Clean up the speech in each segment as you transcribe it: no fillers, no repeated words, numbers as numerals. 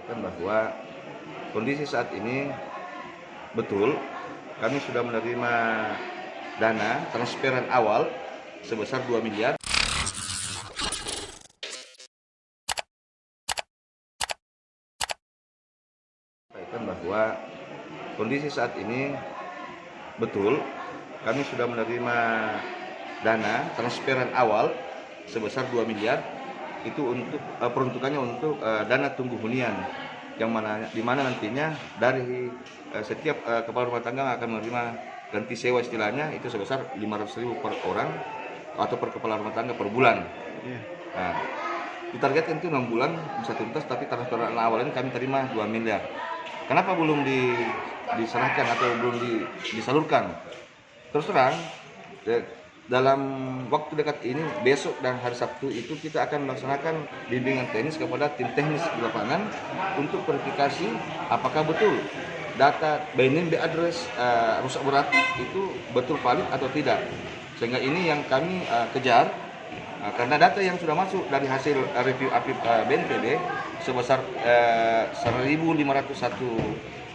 sampaikan bahwa kondisi saat ini betul kami sudah menerima dana transferan awal sebesar 2 miliar. Sampaikan bahwa kondisi saat ini betul kami sudah menerima dana transferan awal sebesar 2 miliar. Itu untuk peruntukannya untuk dana tunggu hunian yang di mana nantinya dari setiap kepala rumah tangga akan menerima ganti sewa istilahnya itu sebesar 500.000 per orang atau per kepala rumah tangga per bulan. Nah, ditargetkan itu 6 bulan bisa tuntas, tapi transferan awal ini kami terima 2 miliar. Kenapa belum diserahkan atau belum disalurkan? Terus terang, dalam waktu dekat ini, besok dan hari Sabtu itu kita akan melaksanakan bimbingan teknis kepada tim teknis di lapangan untuk verifikasi apakah betul data by name by address rusak berat itu betul valid atau tidak. Sehingga ini yang kami kejar, karena data yang sudah masuk dari hasil review APIP BNPB sebesar 1.501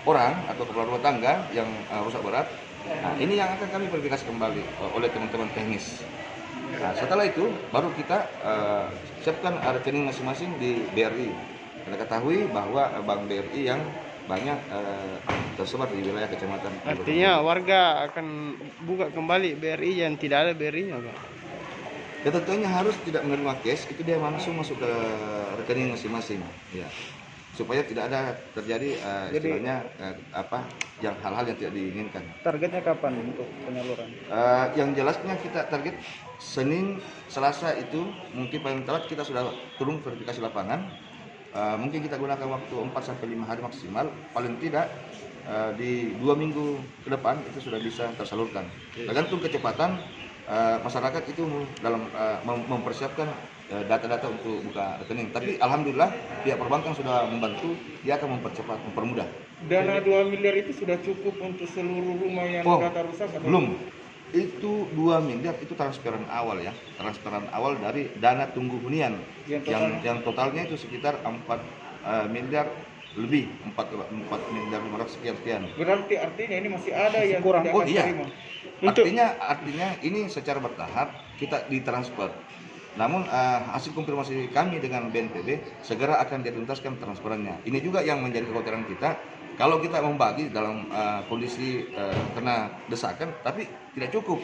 orang atau kepala rumah tangga yang rusak berat. Nah, ini yang akan kami verifikasi kembali oleh teman-teman teknis. Nah, setelah itu baru kita siapkan rekening masing-masing di BRI. Kita ketahui bahwa Bank BRI yang banyak tersebar di wilayah kecamatan. Artinya warga akan buka kembali BRI yang tidak ada BRI-nya, Pak? Ya tentunya harus tidak menerima cash, itu dia langsung masuk ke rekening masing-masing. Ya. Supaya tidak ada terjadi istilahnya yang hal-hal yang tidak diinginkan. Targetnya kapan untuk penyaluran? Yang jelasnya kita target Senin, Selasa itu mungkin paling telat kita sudah turun verifikasi lapangan. Mungkin kita gunakan waktu 4-5 hari maksimal, paling tidak di 2 minggu ke depan itu sudah bisa tersalurkan. Tergantung kecepatan masyarakat itu dalam mempersiapkan data-data untuk buka rekening. Tapi alhamdulillah pihak perbankan sudah membantu, dia akan mempercepat, mempermudah. Dana 2 miliar itu sudah cukup untuk seluruh rumah yang data rusak? Belum. Itu 2 miliar itu transferan awal ya. Transferan awal dari dana tunggu hunian yang totalnya itu sekitar 4 miliar lebih, 4 miliar 500 sekian. Berarti artinya ini masih ada yang kurang. tidak akan terima. Artinya ini secara bertahap kita ditransfer. Namun hasil konfirmasi kami dengan BNPB segera akan dituntaskan transferannya. Ini juga yang menjadi kekhawatiran kita. Kalau kita membagi dalam kondisi kena desakan, tapi tidak cukup.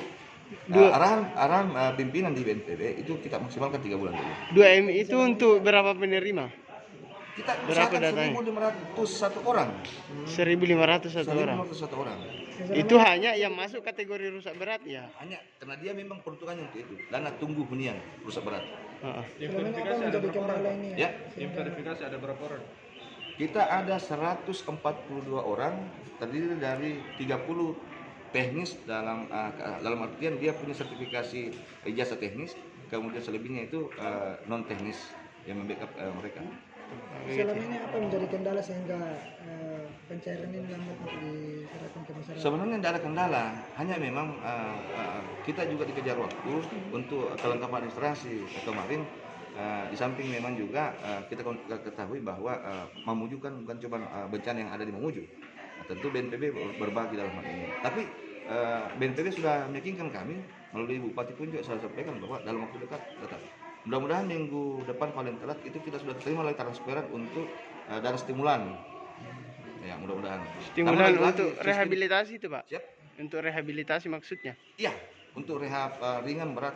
Arahan pimpinan di BNPB itu kita maksimalkan 3 bulan dulu. 2M itu untuk berapa penerima? Kita berapa usahakan datanya? 1.501 orang. 1.501 orang. 1.501 orang. Itu hanya yang masuk kategori rusak berat ya? Hanya karena dia memang peruntukannya untuk itu, dana tunggu hunian rusak berat. Verifikasi ada berapa orang? Ya. Verifikasi ada berapa orang? Kita ada 142 orang, terdiri dari 30 teknis dalam artian dia punya sertifikasi ijazah teknis, kemudian selebihnya itu non teknis yang membackup mereka. Selama ini apa menjadi kendala sehingga pencairan ini lambat untuk diserahkan ke masyarakat? Sebenarnya tidak ada kendala, hanya memang kita juga dikejar waktu untuk kelengkapan administrasi. Kemarin di samping memang juga kita ketahui bahwa Mamuju kan bukan cuma bencana yang ada di Mamuju. Tentu BNPB berbagi dalam hal ini. Tapi BNPB sudah meyakinkan kami melalui Bupati pun juga sudah sampaikan bahwa dalam waktu dekat tetap. Mudah-mudahan minggu depan paling telat itu kita sudah terima lagi transferan untuk dana stimulan. Ya, mudah-mudahan. Stimulan untuk rehabilitasi itu, Pak? Siap? Untuk rehabilitasi maksudnya? Iya, untuk rehab ringan berat.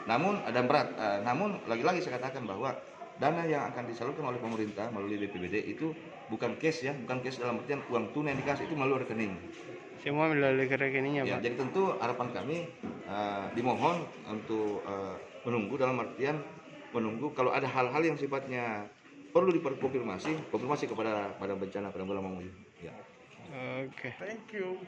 Namun berat. Namun lagi-lagi saya katakan bahwa dana yang akan disalurkan oleh pemerintah melalui BPBD itu bukan cash ya, bukan cash dalam artian uang tunai yang dikasih, itu melalui rekening. Semua melalui rekeningnya, Ya, Pak? jadi tentu harapan kami dimohon untuk menunggu dalam artian menunggu kalau ada hal-hal yang sifatnya perlu konfirmasi kepada Badan Bencana Penanggulangan Mamuju. Ya. Oke. Thank you.